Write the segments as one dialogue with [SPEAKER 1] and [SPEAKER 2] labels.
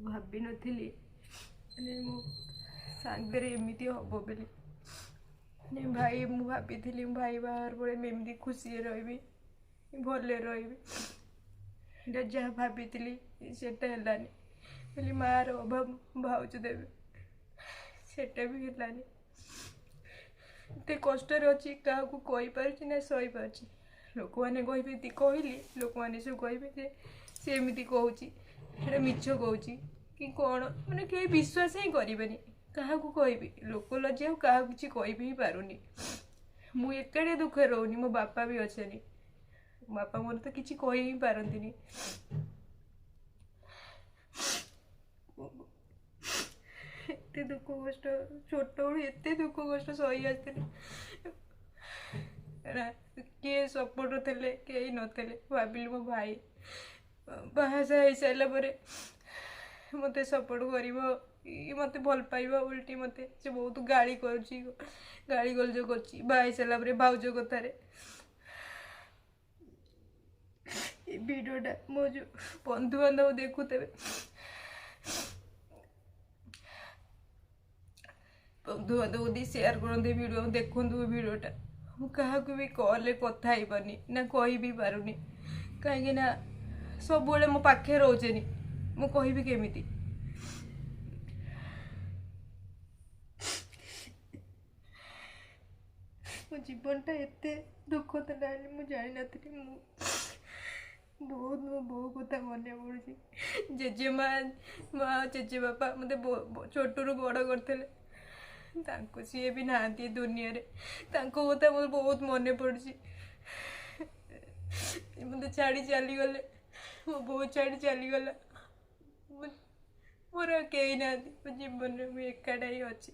[SPEAKER 1] भाभी नथिली माने मो सांगरे एमती हम बोली नहीं भाई मु भाभी थी भाई बाहर पड़े एमती खुशी रही भल रही जहाँ भाभी सेटा है बोली मार अभाव भावज देवे सेटा भी है कष्ट अच्छी क्या कही पार्ची ना सही पार्ची लोक मैंने कहली लोक मैंने सब कहे सी एमती कहूँ मिछ कहूँ कि कौन मैंने कहीं विश्वास ही करें क्या कहबी लोक लज्जा क्या किसी कह भी पारुनी मु एकाड़े दुखे रोनी मो बापा भी अच्छे बापा मोर तो किसी कह ही पारती एते दुख कष्ट छोट बड़ू एत दुख कष्ट सही आसती किए सपोर्ट थे कई नथे भाविली मो भाई बाहासा हो सारा मत सपोर्ट कर मत भल पाइबा उल्टी मत से बहुत गाड़ी गाड़ी गलज कर बाहा सारा भाउज कथार भिडटा मो जो बंधु बांधव देखुते बंधु बांधव दी सेयार करते भिड देखु भिडटा मुझे भी कॉल कथा ही पानी ना कही भी पारुनी कहीं सब मो पाखे रोचे मु कहबी केमिति मो जीवनटा एते दुख था मुझे जानी नी बहुत मो बो कथा मन पड़ी जेजेमा माँ जेजे बापा मत छोटू बड़ करते सी भी ना दुनिया कथा मोर बहुत मन पड़ी मत छाड़ी चलीगले मो बो छाड़ी चलीगला मोर कई ना मो जीवन में मुझे एकाटा ही अच्छी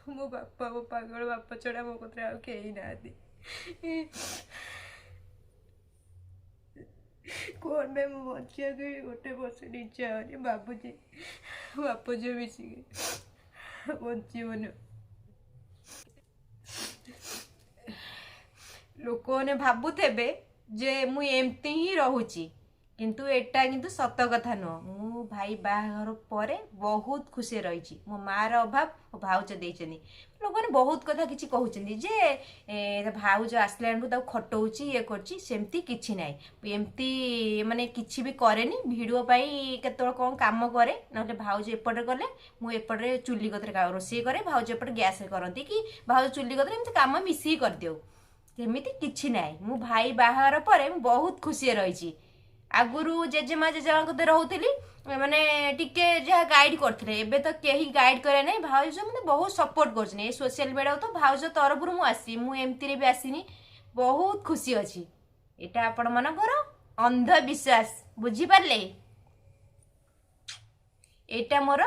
[SPEAKER 1] मो बापा मो पागल बापा छड़ा मो कथा कई ना कौन में मो बचा गोटे वर्ष इच्छा हो बाबूजी बाप झील मिसिक बचीवन लोक मैंने भावुथे जे मु एमती ही रोची किंतु एटा किंतु सत कथा नुह मु भाई बाहर पर बहुत खुशी रही मो मार अभाव मो भाउज देचनी लोक मैंने बहुत कथा किसी कहते जे भाउज आसला खटौची ये करमती किसी ना एमती माने किसी भी कैनि भिडियो केत कौन कम करे ना भाउज एपटे गले मुझे चुली कतरे रोषे करे भाउज एपटे गैस करती कि भाउज चुली कतरे एमती कम मिसिक करदेव सेमती किसी ना मु भाई बाहर पर बहुत खुशी रही आगुरी जेजेमा जेजेमा कते रोली माने टिके जहाँ गाइड करते एबे तो कहीं गाइड करे ना भाउज मैंने बहुत सपोर्ट कर सोशल मीडिया तो भाउज तरफ आसी मुझे भी आसनी बहुत खुशी अच्छी यहाँ आपण मानकर अंधविश्वास बुझीपारे यहाँ मोर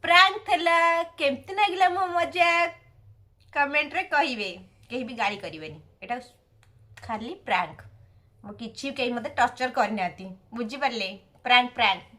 [SPEAKER 1] प्रांक थेला केमती लगिला मो मजा कमेंट रे कहिबे कहीं भी गाड़ी करेनि एटा खाली प्रांक मो किछि कहीं मते टर्चर करना बुझीपारे प्रांक प्रांक